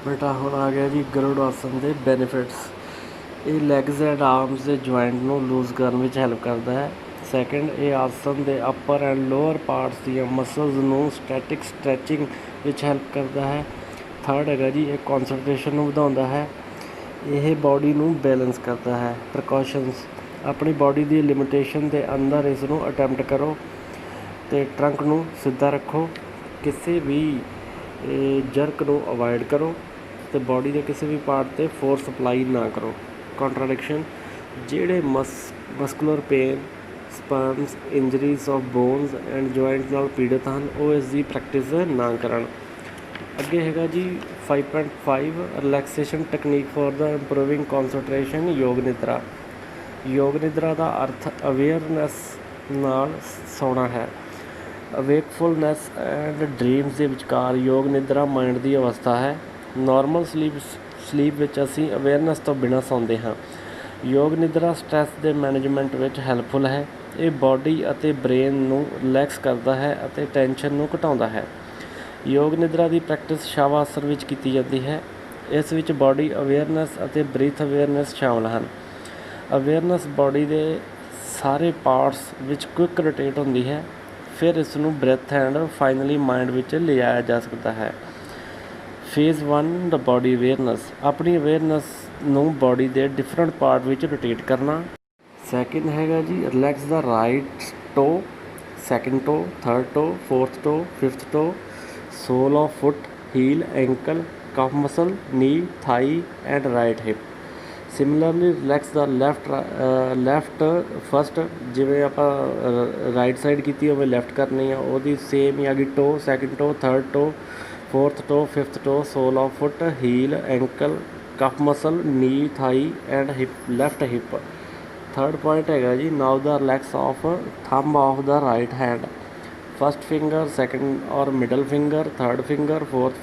ਬੇਟਾ ਹੁਣ ਆ ਗਿਆ ਜੀ ਗਰੁੜ ਆਸਨ ਦੇ ਬੈਨੀਫਿਟਸ। ਇਹ ਲੈਗਸ ਐਂਡ ਆਰਮਸ ਦੇ ਜੁਆਇੰਟ ਨੂੰ ਲੂਜ਼ ਕਰਨ ਵਿੱਚ ਹੈਲਪ ਕਰਦਾ ਹੈ। ਸੈਕਿੰਡ, ਇਹ ਆਸਨ ਦੇ ਅਪਰ ਐਂਡ ਲੋਅਰ ਪਾਰਟਸ ਦੀਆਂ ਮਸਲਸ ਨੂੰ ਸਟੈਟਿਕ ਸਟਰੈਚਿੰਗ ਵਿੱਚ ਹੈਲਪ ਕਰਦਾ ਹੈ। ਥਰਡ ਹੈਗਾ ਜੀ, ਇਹ ਕੌਨਸਨਟ੍ਰੇਸ਼ਨ ਨੂੰ ਵਧਾਉਂਦਾ ਹੈ। ਇਹ ਬਾਡੀ ਨੂੰ ਬੈਲੈਂਸ ਕਰਦਾ ਹੈ। ਪ੍ਰੀਕਾਸ਼ਨਸ, ਆਪਣੀ ਬਾਡੀ ਦੀ ਲਿਮਿਟੇਸ਼ਨ ਦੇ ਅੰਦਰ ਇਸ ਨੂੰ ਅਟੈਂਪਟ ਕਰੋ ਅਤੇ ਟਰੰਕ ਨੂੰ ਸਿੱਧਾ ਰੱਖੋ। ਕਿਸੇ ਵੀ ਜਰਕ ਨੂੰ ਅਵਾਇਡ ਕਰੋ ਅਤੇ ਬਾਡੀ ਦੇ ਕਿਸੇ ਵੀ ਪਾਰਟ 'ਤੇ ਫੋਰਸ ਅਪਲਾਈ ਨਾ ਕਰੋ। ਕੰਟਰਾਡਿਕਸ਼ਨ, ਜਿਹੜੇ muscular pain, spasms, injuries of bones and joint ਨਾਲ ਪੀੜਤ ਹਨ, ਉਹ ਇਸ ਦੀ ਪ੍ਰੈਕਟਿਸ ਨਾ ਕਰਨ। ਅੱਗੇ ਹੈਗਾ ਜੀ 5.5 relaxation technique for the improving concentration. Yoga Nidra. ਯੋਗ ਨਿਦਰਾ ਦਾ ਅਰਥ ਅਵੇਅਰਨੈਸ ਨਾਲ ਸੌਣਾ ਹੈ। ਅਵੇਕਫੁਲਨੈਸ ਐਂਡ ਡ੍ਰੀਮਸ ਦੇ ਵਿਚਕਾਰ ਯੋਗ ਨਿਦਰਾ ਮਾਈਂਡ ਦੀ ਅਵਸਥਾ ਹੈ। ਨਾਰਮਲ ਸਲੀਪ ਵਿੱਚ ਅਸੀਂ ਅਵੇਅਰਨੈਸ ਤੋਂ ਬਿਨਾਂ ਸੌਂਦੇ ਹਾਂ। ਯੋਗ ਨਿਦਰਾ ਸਟ੍ਰੈਸ ਦੇ ਮੈਨੇਜਮੈਂਟ ਵਿੱਚ ਹੈਲਪਫੁਲ ਹੈ। ਇਹ ਬਾਡੀ ਅਤੇ ਬ੍ਰੇਨ ਨੂੰ ਰਿਲੈਕਸ ਕਰਦਾ ਹੈ ਅਤੇ ਟੈਨਸ਼ਨ ਨੂੰ ਘਟਾਉਂਦਾ ਹੈ। ਯੋਗ ਨਿਦਰਾ ਦੀ ਪ੍ਰੈਕਟਿਸ ਸ਼ਵ ਆਸਨ ਵਿੱਚ ਕੀਤੀ ਜਾਂਦੀ ਹੈ। ਇਸ ਵਿੱਚ ਬਾਡੀ ਅਵੇਅਰਨੈਸ ਅਤੇ ਬਰੀਥ ਅਵੇਅਰਨੈਸ ਸ਼ਾਮਲ ਹਨ। ਅਵੇਅਰਨੈਸ ਬਾਡੀ ਦੇ ਸਾਰੇ ਪਾਰਟਸ ਵਿੱਚ ਕੁਇਕ ਰੋਟੇਟ ਹੁੰਦੀ ਹੈ, ਫਿਰ ਇਸ ਨੂੰ ਬ੍ਰੈਥ ਐਂਡ ਫਾਈਨਲੀ ਮਾਈਂਡ ਵਿੱਚ ਲਿਜਾਇਆ ਜਾ ਸਕਦਾ ਹੈ। Phase 1, the body awareness. ਆਪਣੀ ਅਵੇਅਰਨੈਸ ਨੂੰ ਬਾਡੀ ਦੇ ਡਿਫਰੈਂਟ ਪਾਰਟ ਵਿੱਚ ਰੋਟੇਟ ਕਰਨਾ। ਸੈਕਿੰਡ ਹੈਗਾ ਜੀ relax the right toe, second toe, third toe, fourth toe, fifth toe, sole of foot, heel, ankle, calf muscle, knee, thigh and right hip. Similarly relax the left first, ਜਿਵੇਂ ਆਪਾਂ right side ਕੀਤੀ ਉਵੇਂ left ਕਰਨੀ ਆ, ਉਹਦੀ same ਹੀ ਆ ਗਈ toe, second toe, third toe, fourth toe, fifth toe, sole of foot, heel, ankle, calf muscle, knee, thigh and hip, left hip. Third point ਹੈਗਾ ਜੀ now the relax of thumb of the right hand, first finger, second or middle finger, third finger, fourth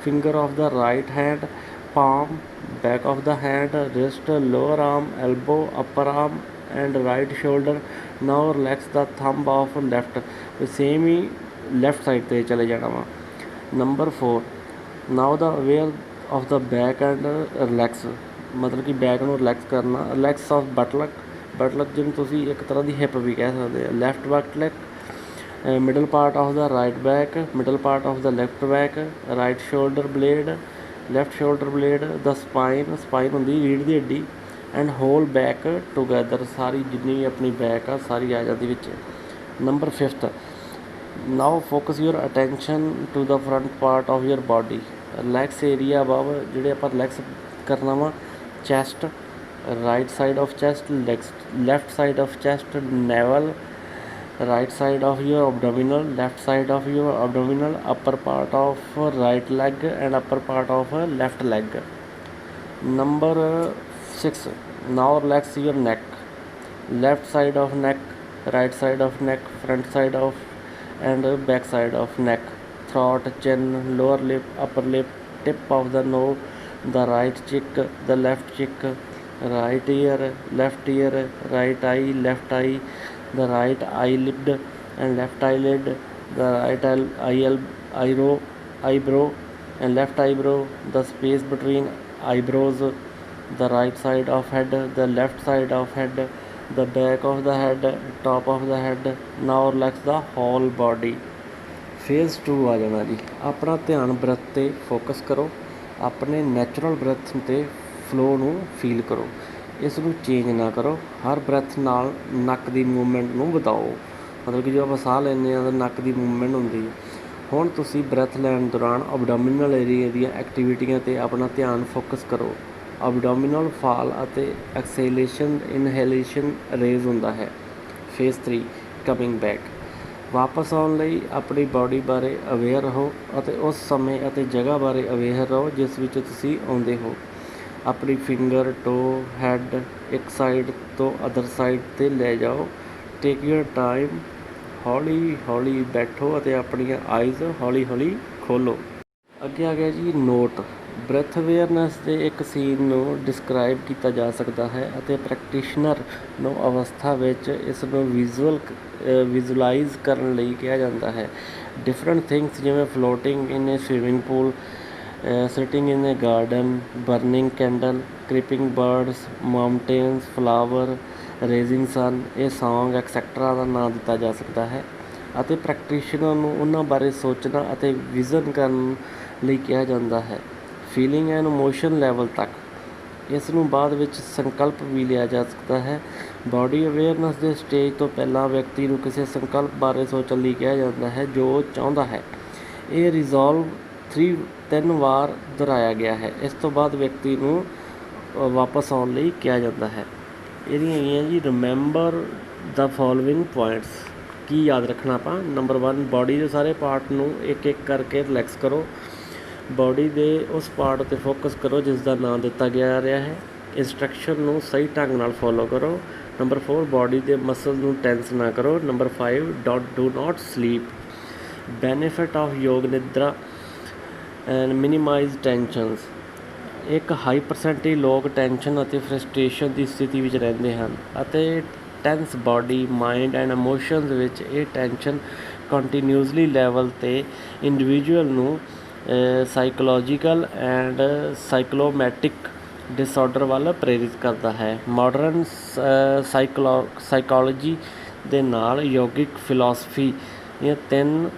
finger of the right hand, palm, back of the hand, wrist, lower arm, elbow, upper arm and right shoulder. Now relax the thumb of left, same he left side ਤੇ ਚਲੇ ਜਾਣਾ ਵਾ। Number 4, now the aware of the back and relax, ਮਤਲਬ ਕਿ back ਨੂੰ relax ਕਰਨਾ। Relax of ਬਟਲਕ ਜਿਹਨੂੰ ਤੁਸੀਂ ਇੱਕ ਤਰ੍ਹਾਂ ਦੀ ਹਿਪ ਵੀ ਕਹਿ ਸਕਦੇ ਹੋ। Left buttock, middle part of the right back, middle part of the left back, right shoulder blade, left shoulder blade, the spine ਹੁੰਦੀ ਰੀੜ੍ਹ ਦੀ ਹੱਡੀ, ਐਂਡ ਹੋਲ ਬੈਕ ਟੂਗੈਦਰ, ਸਾਰੀ ਜਿੰਨੀ ਵੀ ਆਪਣੀ ਬੈਕ ਆ ਸਾਰੀ ਆ ਜਾਂਦੀ ਵਿੱਚ। Number 5, now focus your attention to the front part of your body. Relax area above, ਜਿਹੜੇ ਆਪਾਂ ਰਿਲੈਕਸ ਕਰਨਾ ਵਾ। Chest, right side of chest, left side of chest, navel, right side of your abdominal, left side of your abdominal, upper part of right leg and upper part of left leg. Number 6, now relax your neck, left side of neck, right side of neck, front side of and back side of neck, throat, chin, lower lip, upper lip, tip of the nose, the right cheek, the left cheek, right ear, left ear, right eye, left eye, the right eyelid and left eyelid, the right eyebrow and left eyebrow, the space between eyebrows, the right side of head, the left side of head, the back of the head, top of the head. Now relax the whole body. Phase 2 ਆ ਜਾਣਾ ਜੀ। ਆਪਣਾ ਧਿਆਨ breath 'ਤੇ focus ਕਰੋ, ਆਪਣੇ natural breath 'ਤੇ flow ਨੂੰ ਫੀਲ ਕਰੋ, ਇਸ ਨੂੰ ਚੇਂਜ ਨਾ ਕਰੋ। ਹਰ ਬ੍ਰੈਥ ਨਾਲ ਨੱਕ ਦੀ ਮੂਵਮੈਂਟ ਨੂੰ ਵਧਾਓ, ਮਤਲਬ ਕਿ ਜਦੋਂ ਆਪਾਂ ਸਾਹ ਲੈਂਦੇ ਹਾਂ ਤਾਂ ਨੱਕ ਦੀ ਮੂਵਮੈਂਟ ਹੁੰਦੀ ਹੈ। ਹੁਣ ਤੁਸੀਂ ਬ੍ਰੈਥ ਲੈਣ ਦੌਰਾਨ ਅਬਡੋਮੀਨਲ ਏਰੀਆ ਦੀਆਂ ਐਕਟੀਵਿਟੀਆਂ 'ਤੇ ਆਪਣਾ ਧਿਆਨ ਫੋਕਸ ਕਰੋ। ਅਬਡੋਮੀਨਲ ਫਾਲ ਅਤੇ ਐਕਸੇਲੇਸ਼ਨ, ਇਨਹੇਲੇਸ਼ਨ ਰੇਜ਼ ਹੁੰਦਾ ਹੈ। Phase 3, coming back. ਵਾਪਸ ਆਉਣ ਲਈ ਆਪਣੀ ਬਾਡੀ ਬਾਰੇ ਅਵੇਅਰ ਰਹੋ ਅਤੇ ਉਸ ਸਮੇਂ ਅਤੇ ਜਗ੍ਹਾ ਬਾਰੇ ਅਵੇਅਰ ਰਹੋ ਜਿਸ ਵਿੱਚ ਤੁਸੀਂ ਆਉਂਦੇ ਹੋ। ਆਪਣੀ ਫਿੰਗਰ, ਟੋ, ਹੈਡ ਇੱਕ ਸਾਈਡ ਤੋਂ ਅਦਰ ਸਾਈਡ 'ਤੇ ਲੈ ਜਾਓ। ਟੇਕ ਯੂਰ ਟਾਈਮ, ਹੌਲੀ ਹੌਲੀ ਬੈਠੋ ਅਤੇ ਆਪਣੀਆਂ ਆਈਜ਼ ਹੌਲੀ ਹੌਲੀ ਖੋਲ੍ਹੋ। ਅੱਗੇ ਆ ਗਿਆ ਜੀ ਨੋਟ। ਬ੍ਰੈਥ ਅਵੇਅਰਨੈਸ ਦੇ ਇੱਕ ਸੀਨ ਨੂੰ ਡਿਸਕ੍ਰਾਈਬ ਕੀਤਾ ਜਾ ਸਕਦਾ ਹੈ ਅਤੇ ਪ੍ਰੈਕਟੀਸ਼ਨਰ ਨੂੰ ਅਵਸਥਾ ਵਿੱਚ ਇਸ ਨੂੰ ਵਿਜ਼ੂਅਲਾਈਜ਼ ਕਰਨ ਲਈ ਕਿਹਾ ਜਾਂਦਾ ਹੈ। ਡਿਫਰੈਂਟ ਥਿੰਗਸ, ਜਿਵੇਂ floating in a swimming pool, sitting in a garden, burning candle, creeping birds, mountains, flower, raising sun. ਇਹ ਸੌਂਗ ਐਕਸੈਕਟਰਾ ਦਾ ਨਾਂ ਦਿੱਤਾ ਜਾ ਸਕਦਾ ਹੈ ਅਤੇ ਪ੍ਰੈਕਟੀਸ਼ਨਰ ਨੂੰ ਉਹਨਾਂ ਬਾਰੇ ਸੋਚਣਾ ਅਤੇ ਵਿਜ਼ਨ ਕਰਨ ਲਈ ਕਿਹਾ ਜਾਂਦਾ ਹੈ। ਫੀਲਿੰਗ ਐਂਡ ਇਮੋਸ਼ਨ ਲੈਵਲ ਤੱਕ ਇਸ ਨੂੰ ਬਾਅਦ ਵਿੱਚ ਸੰਕਲਪ ਵੀ ਲਿਆ ਜਾ ਸਕਦਾ ਹੈ। ਬਾਡੀ ਅਵੇਅਰਨੈਸ ਦੇ ਸਟੇਜ ਤੋਂ ਪਹਿਲਾਂ ਵਿਅਕਤੀ ਨੂੰ ਕਿਸੇ ਸੰਕਲਪ ਬਾਰੇ ਸੋਚਣ ਲਈ ਕਿਹਾ ਜਾਂਦਾ ਹੈ ਜੋ ਉਹ ਚਾਹੁੰਦਾ ਹੈ। ਇਹ ਰਿਜ਼ੋਲਵ 3 ਵਾਰ ਦੁਹਰਾਇਆ ਗਿਆ ਹੈ। ਇਸ ਤੋਂ ਬਾਅਦ ਵਿਅਕਤੀ ਨੂੰ ਵਾਪਸ ਆਉਣ ਲਈ ਕਿਹਾ ਜਾਂਦਾ ਹੈ। ਇਹਦੀਆਂ ਹੈਗੀਆਂ ਜੀ ਰਿਮੈਂਬਰ ਦਾ ਫੋਲੋਇੰਗ ਪੁਆਇੰਟਸ। ਕੀ ਯਾਦ ਰੱਖਣਾ ਆਪਾਂ? ਨੰਬਰ 1, ਬਾਡੀ ਦੇ ਸਾਰੇ ਪਾਰਟ ਨੂੰ ਇੱਕ ਇੱਕ ਕਰਕੇ ਰਿਲੈਕਸ ਕਰੋ। ਬਾਡੀ ਦੇ ਉਸ ਪਾਰਟ 'ਤੇ ਫੋਕਸ ਕਰੋ ਜਿਸ ਦਾ ਨਾਮ ਦਿੱਤਾ ਗਿਆ ਰਿਹਾ ਹੈ। ਇੰਸਟਰਕਸ਼ਨ ਨੂੰ ਸਹੀ ਢੰਗ ਨਾਲ ਫੋਲੋ ਕਰੋ। ਨੰਬਰ 4, ਬਾਡੀ ਦੇ ਮਸਲ ਨੂੰ ਟੈਂਸ ਨਾ ਕਰੋ। Number 5, do not sleep. Benefit of Yog Nidra and minimise tensions. ਇੱਕ ਹਾਈ ਪਰਸੈਂਟੇਜ ਲੋਕ ਟੈਨਸ਼ਨ ਅਤੇ ਫਰਸਟ੍ਰੇਸ਼ਨ ਦੀ ਸਥਿਤੀ ਵਿੱਚ ਰਹਿੰਦੇ ਹਨ ਅਤੇ tense body, mind and emotions ਵਿੱਚ ਇਹ ਟੈਨਸ਼ਨ ਕੰਟੀਨਿਊਸਲੀ ਲੈਵਲ 'ਤੇ ਇੰਡੀਵਿਜੂਅਲ ਨੂੰ ਸਾਈਕੋਲੋਜੀਕਲ ਐਂਡ ਸਾਈਕਲੋਮੈਟਿਕ ਡਿਸਆਰਡਰ ਵੱਲ ਪ੍ਰੇਰਿਤ ਕਰਦਾ ਹੈ। ਮਾਡਰਨ ਸਾਈਕੋਲੋਜੀ ਦੇ ਨਾਲ ਯੋਗਿਕ ਫਿਲਾਸਫੀ ਦੀਆਂ 3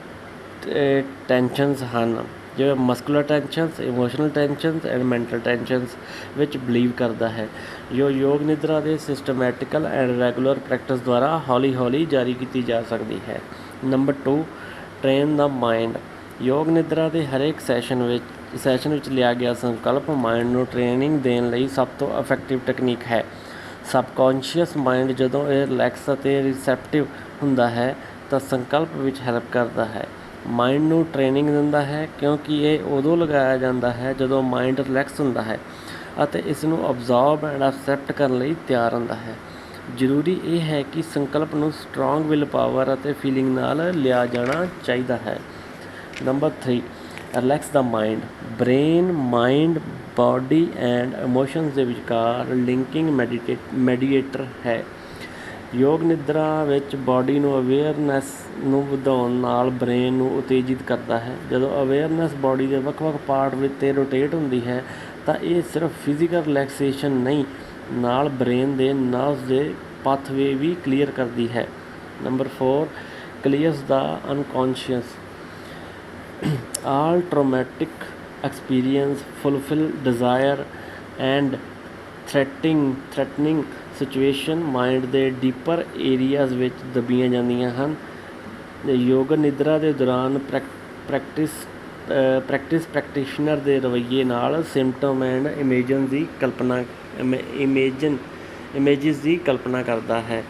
ਟੈਨਸ਼ਨਸ ਹਨ, ਜਿਵੇਂ muscular tensions, emotional tensions and mental tensions ਵਿੱਚ ਬਿਲੀਵ ਕਰਦਾ ਹੈ, ਜੋ ਯੋਗ ਨਿਦਰਾ ਦੇ ਸਿਸਟਮੈਟਿਕਲ ਐਂਡ ਰੈਗੂਲਰ ਪ੍ਰੈਕਟਿਸ ਦੁਆਰਾ ਹੌਲੀ ਹੌਲੀ ਜਾਰੀ ਕੀਤੀ ਜਾ ਸਕਦੀ ਹੈ। ਨੰਬਰ 2, ਟ੍ਰੇਨ ਦਾ ਮਾਈਂਡ। ਯੋਗ ਨਿਦਰਾ ਦੇ ਹਰੇਕ ਸੈਸ਼ਨ ਵਿੱਚ ਲਿਆ ਗਿਆ ਸੰਕਲਪ ਮਾਈਂਡ ਨੂੰ ਟ੍ਰੇਨਿੰਗ ਦੇਣ ਲਈ ਸਭ ਤੋਂ ਇਫੈਕਟਿਵ ਟੈਕਨੀਕ ਹੈ। ਸਬਕੌਨਸ਼ੀਅਸ ਮਾਈਂਡ ਜਦੋਂ ਇਹ ਰਿਲੈਕਸ ਅਤੇ ਰਿਸੈਪਟਿਵ ਹੁੰਦਾ ਹੈ ਤਾਂ ਸੰਕਲਪ ਵਿੱਚ ਹੈਲਪ ਕਰਦਾ ਹੈ। ਮਾਈਂਡ ਨੂੰ ਟ੍ਰੇਨਿੰਗ ਦਿੰਦਾ ਹੈ ਕਿਉਂਕਿ ਇਹ ਉਦੋਂ ਲਗਾਇਆ ਜਾਂਦਾ ਹੈ ਜਦੋਂ ਮਾਈਂਡ ਰਿਲੈਕਸ ਹੁੰਦਾ ਹੈ ਅਤੇ ਇਸ ਨੂੰ ਅਬਜ਼ੌਰਬ ਐਂਡ ਐਕਸੈਪਟ ਕਰਨ ਲਈ ਤਿਆਰ ਹੁੰਦਾ ਹੈ। ਜ਼ਰੂਰੀ ਇਹ ਹੈ ਕਿ ਸੰਕਲਪ ਨੂੰ ਸਟਰੋਂਗ ਵਿਲ ਪਾਵਰ ਅਤੇ ਫੀਲਿੰਗ ਨਾਲ ਲਿਆ ਜਾਣਾ ਚਾਹੀਦਾ ਹੈ। Number 3, relax the mind. Brain, mind, body and emotions ਦੇ ਵਿਚਕਾਰ ਲਿੰਕਿੰਗ ਮੈਡੀਏਟਰ ਹੈ। ਯੋਗ ਨਿਦਰਾ ਵਿੱਚ ਬਾਡੀ ਨੂੰ ਅਵੇਅਰਨੈਸ ਨੂੰ ਵਧਾਉਣ ਨਾਲ ਬ੍ਰੇਨ ਨੂੰ ਉਤੇਜਿਤ ਕਰਦਾ ਹੈ। ਜਦੋਂ ਅਵੇਅਰਨੈਸ ਬਾਡੀ ਦੇ ਵੱਖ-ਵੱਖ ਪਾਰਟ ਵਿੱਚ 'ਤੇ ਰੋਟੇਟ ਹੁੰਦੀ ਹੈ ਤਾਂ ਇਹ ਸਿਰਫ ਫਿਜ਼ੀਕਲ ਰਿਲੈਕਸੇਸ਼ਨ ਨਹੀਂ, ਨਾਲ ਬ੍ਰੇਨ ਦੇ ਨਰਵਸ ਦੇ ਪਾਥਵੇ ਵੀ ਕਲੀਅਰ ਕਰਦੀ ਹੈ। Number 4, clears the unconscious. All traumatic experience, fulfil desire and threatening situation mind ਦੇ ਡੀਪਰ ਏਰੀਆਜ਼ ਵਿੱਚ ਦਬੀਆਂ ਜਾਂਦੀਆਂ ਹਨ। ਯੋਗ ਨਿਦਰਾ ਦੇ ਦੌਰਾਨ ਪ੍ਰੈਕਟੀਸ਼ਨਰ ਦੇ ਰਵੱਈਏ ਨਾਲ ਸਿੰਪਟਮ ਐਂਡ ਇਮੇਜਿਸ ਦੀ ਕਲਪਨਾ ਕਰਦਾ ਹੈ।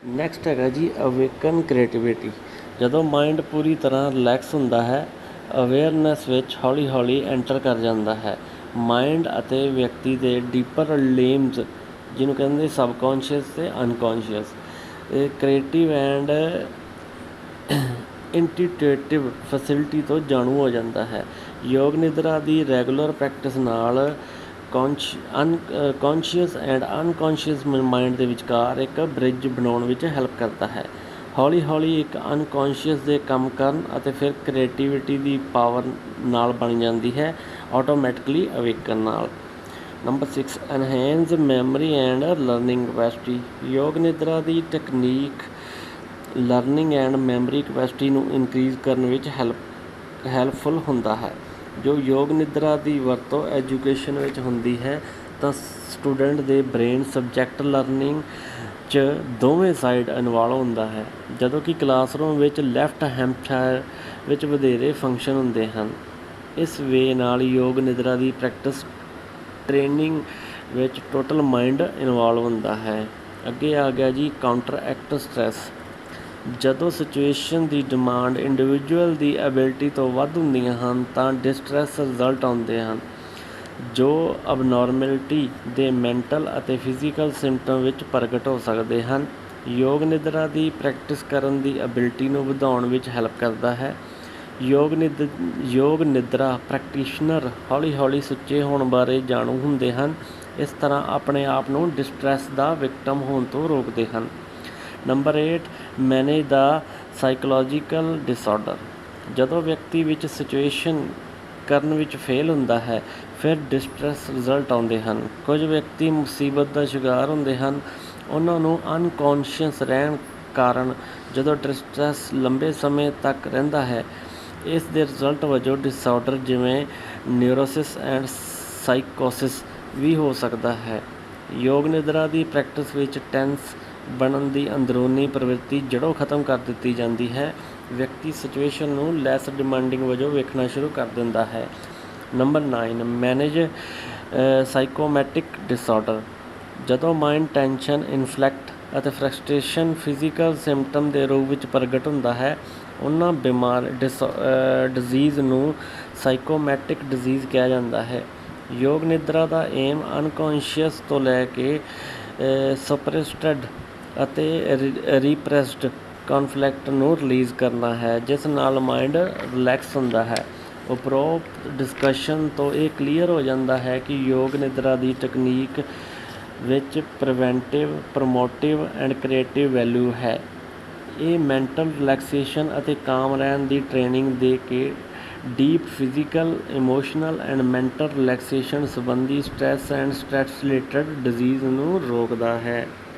ਨੈਕਸਟ ਹੈਗਾ ਜੀ ਅਵੇਕਨ ਕ੍ਰੀਏਟੀਵਿਟੀ। ਜਦੋਂ ਮਾਈਂਡ ਪੂਰੀ ਤਰ੍ਹਾਂ ਰਿਲੈਕਸ ਹੁੰਦਾ ਹੈ, ਅਵੇਅਰਨੈਸ ਵਿੱਚ ਹੌਲੀ ਹੌਲੀ ਐਂਟਰ ਕਰ ਜਾਂਦਾ ਹੈ। ਮਾਈਂਡ ਅਤੇ ਵਿਅਕਤੀ ਦੇ ਡੀਪਰ ਲੇਮਸ, ਜਿਹਨੂੰ ਕਹਿੰਦੇ ਸਬਕੌਨਸ਼ੀਅਸ ਅਤੇ ਅਨਕੌਨਸ਼ੀਅਸ, ਇਹ ਕ੍ਰੀਏਟਿਵ ਐਂਡ ਇੰਟੂਟਿਵ ਫੈਸਿਲਿਟੀ ਤੋਂ ਜਾਣੂ ਹੋ ਜਾਂਦਾ ਹੈ। ਯੋਗ ਨਿਦਰਾ ਦੀ ਰੈਗੂਲਰ ਪ੍ਰੈਕਟਿਸ ਨਾਲ ਕੌਨਸ਼ੀਅਸ ਐਂਡ ਅਨਕੌਨਸ਼ੀਅਸ ਮਾਈਂਡ ਦੇ ਵਿਚਕਾਰ ਇੱਕ ਬ੍ਰਿਜ ਬਣਾਉਣ ਵਿੱਚ ਹੈਲਪ ਕਰਦਾ ਹੈ। ਹੌਲੀ ਹੌਲੀ ਇੱਕ ਅਨਕੌਨਸ਼ੀਅਸ ਦੇ ਕੰਮ ਕਰਨ ਅਤੇ ਫਿਰ ਕ੍ਰੀਏਟੀਵਿਟੀ ਦੀ ਪਾਵਰ ਨਾਲ ਬਣ ਜਾਂਦੀ ਹੈ, ਆਟੋਮੈਟਿਕਲੀ ਅਵੇਕਨ ਨਾਲ। Number 6, enhance memory and learning capacity. Yoga Nidra ਦੀ technique learning and memory capacity ਨੂੰ ਇਨਕਰੀਜ਼ ਕਰਨ ਵਿੱਚ ਹੈਲਪਫੁਲ ਹੁੰਦਾ ਹੈ। ਜੋ ਯੋਗ ਨਿਦਰਾ ਦੀ ਵਰਤੋਂ ਐਜੂਕੇਸ਼ਨ ਵਿੱਚ ਹੁੰਦੀ ਹੈ ਤਾਂ ਸਟੂਡੈਂਟ ਦੇ ਬ੍ਰੇਨ ਸਬਜੈਕਟ ਲਰਨਿੰਗ 'ਚ ਦੋਵੇਂ ਸਾਈਡ ਇਨਵਾਲਵ ਹੁੰਦਾ ਹੈ, ਜਦੋਂ ਕਿ ਕਲਾਸਰੂਮ ਵਿੱਚ ਲੈਫਟ ਹੈਮਸਫੇਅਰ ਵਿੱਚ ਵਧੇਰੇ ਫੰਕਸ਼ਨ ਹੁੰਦੇ ਹਨ। ਇਸ ਵੇ ਨਾਲ ਯੋਗ ਨਿਦਰਾ ਦੀ ਪ੍ਰੈਕਟਿਸ ਟ੍ਰੇਨਿੰਗ ਵਿੱਚ ਟੋਟਲ ਮਾਈਂਡ ਇਨਵਾਲਵ ਹੁੰਦਾ ਹੈ। ਅੱਗੇ ਆ ਗਿਆ ਜੀ ਕਾਊਂਟਰਐਕਟ ਸਟ੍ਰੈਸ। ਜਦੋਂ ਸਿਚੁਏਸ਼ਨ ਦੀ ਡਿਮਾਂਡ ਇੰਡੀਵਿਜੂਅਲ ਦੀ ਐਬਿਲਿਟੀ ਤੋਂ ਵੱਧ ਹੁੰਦੀਆਂ ਹਨ ਤਾਂ ਡਿਸਟ੍ਰੈਸ ਰਿਜ਼ਲਟ ਆਉਂਦੇ ਹਨ, ਜੋ ਅਬਨੋਰਮੈਲਿਟੀ ਦੇ ਮੈਂਟਲ ਅਤੇ ਫਿਜ਼ੀਕਲ ਸਿੰਪਟਮ ਵਿੱਚ ਪ੍ਰਗਟ ਹੋ ਸਕਦੇ ਹਨ। ਯੋਗ ਨਿਦਰਾ ਦੀ ਪ੍ਰੈਕਟਿਸ ਕਰਨ ਦੀ ਐਬਿਲਿਟੀ ਨੂੰ ਵਧਾਉਣ ਵਿੱਚ ਹੈਲਪ ਕਰਦਾ ਹੈ। ਯੋਗ ਨਿਦਰਾ ਪ੍ਰੈਕਟੀਸ਼ਨਰ ਹੌਲੀ ਹੌਲੀ ਸੁੱਚੇ ਹੋਣ ਬਾਰੇ ਜਾਣੂ ਹੁੰਦੇ ਹਨ, ਇਸ ਤਰ੍ਹਾਂ ਆਪਣੇ ਆਪ ਨੂੰ ਡਿਸਟ੍ਰੈਸ ਦਾ ਵਿਕਟਮ ਹੋਣ ਤੋਂ ਰੋਕਦੇ ਹਨ। ਨੰਬਰ 8, ਮੈਨੇਜ ਦਾ ਸਾਈਕੋਲੋਜੀਕਲ ਡਿਸਆਰਡਰ। ਜਦੋਂ ਵਿਅਕਤੀ ਵਿੱਚ ਸਿਚੁਏਸ਼ਨ ਕਰਨ ਵਿੱਚ ਫੇਲ ਹੁੰਦਾ ਹੈ, ਫਿਰ ਡਿਸਟ੍ਰੈਸ ਰਿਜ਼ਲਟ ਆਉਂਦੇ ਹਨ। ਕੁਝ ਵਿਅਕਤੀ ਮੁਸੀਬਤ ਦਾ ਸ਼ਿਕਾਰ ਹੁੰਦੇ ਹਨ। ਉਹਨਾਂ ਨੂੰ ਅਨਕੌਂਸ਼ੀਅਸ ਰਹਿਣ ਕਾਰਨ ਜਦੋਂ ਡਿਸਟ੍ਰੈਸ ਲੰਬੇ ਸਮੇਂ ਤੱਕ ਰਹਿੰਦਾ ਹੈ, ਇਸ ਦੇ ਰਿਜ਼ਲਟ ਵਜੋਂ ਡਿਸਆਰਡਰ ਜਿਵੇਂ ਨਿਊਰੋਸਿਸ ਐਂਡ ਸਾਈਕੋਸਿਸ ਵੀ ਹੋ ਸਕਦਾ ਹੈ। ਯੋਗ ਨਿਦਰਾ ਦੀ ਪ੍ਰੈਕਟਿਸ ਵਿੱਚ ਟੈਂਸ ਬਣਨ ਦੀ ਅੰਦਰੂਨੀ ਪ੍ਰਵਿਰਤੀ ਜੜ੍ਹੋਂ ਖਤਮ ਕਰ ਦਿੱਤੀ ਜਾਂਦੀ ਹੈ। ਵਿਅਕਤੀ ਸਿਚੁਏਸ਼ਨ ਨੂੰ ਲੈਸ ਡਿਮਾਂਡਿੰਗ ਵਜੋਂ ਵੇਖਣਾ ਸ਼ੁਰੂ ਕਰ ਦਿੰਦਾ ਹੈ। Number 9, manage psychosomatic disorder. ਜਦੋਂ ਮਾਈਂਡ ਟੈਨਸ਼ਨ, ਇਨਫਲੈਕਟ ਅਤੇ ਫਰਸਟ੍ਰੇਸ਼ਨ ਫਿਜ਼ੀਕਲ ਸਿੰਪਟਮ ਦੇ ਰੂਪ ਵਿੱਚ ਪ੍ਰਗਟ ਹੁੰਦਾ ਹੈ, ਉਹਨਾਂ ਡਿਜ਼ੀਜ਼ ਨੂੰ ਸਾਈਕੋਮੈਟਿਕ ਡਿਜ਼ੀਜ਼ ਕਿਹਾ ਜਾਂਦਾ ਹੈ। ਯੋਗ ਨਿਦਰਾ ਦਾ ਏਮ ਅਨਕੌਂਸ਼ੀਅਸ ਤੋਂ ਲੈ ਕੇ ਸਪਰੈਸਡ ਅਤੇ ਰੀਪਰੈਸਡ ਕੌਨਫਲਿਕਟ ਨੂੰ ਰਿਲੀਜ਼ ਕਰਨਾ ਹੈ, ਜਿਸ ਨਾਲ ਮਾਈਂਡ ਰਿਲੈਕਸ ਹੁੰਦਾ ਹੈ। ਉਪਰੋਕਤ ਡਿਸਕਸ਼ਨ ਤੋਂ ਇਹ ਕਲੀਅਰ ਹੋ ਜਾਂਦਾ ਹੈ ਕਿ ਯੋਗ ਨਿਦਰਾ ਦੀ ਟੈਕਨੀਕ ਵਿੱਚ ਪ੍ਰੀਵੈਂਟਿਵ, ਪ੍ਰਮੋਟਿਵ ਐਂਡ ਕ੍ਰੀਏਟਿਵ ਵੈਲਿਊ ਹੈ। ਇਹ ਮੈਂਟਲ ਰਿਲੈਕਸੇਸ਼ਨ ਅਤੇ ਕਾਮ ਰਹਿਣ ਦੀ ਟ੍ਰੇਨਿੰਗ ਦੇ ਕੇ deep physical, emotional and mental relaxation ਸੰਬੰਧੀ stress and stress related disease ਨੂੰ ਰੋਕਦਾ ਹੈ।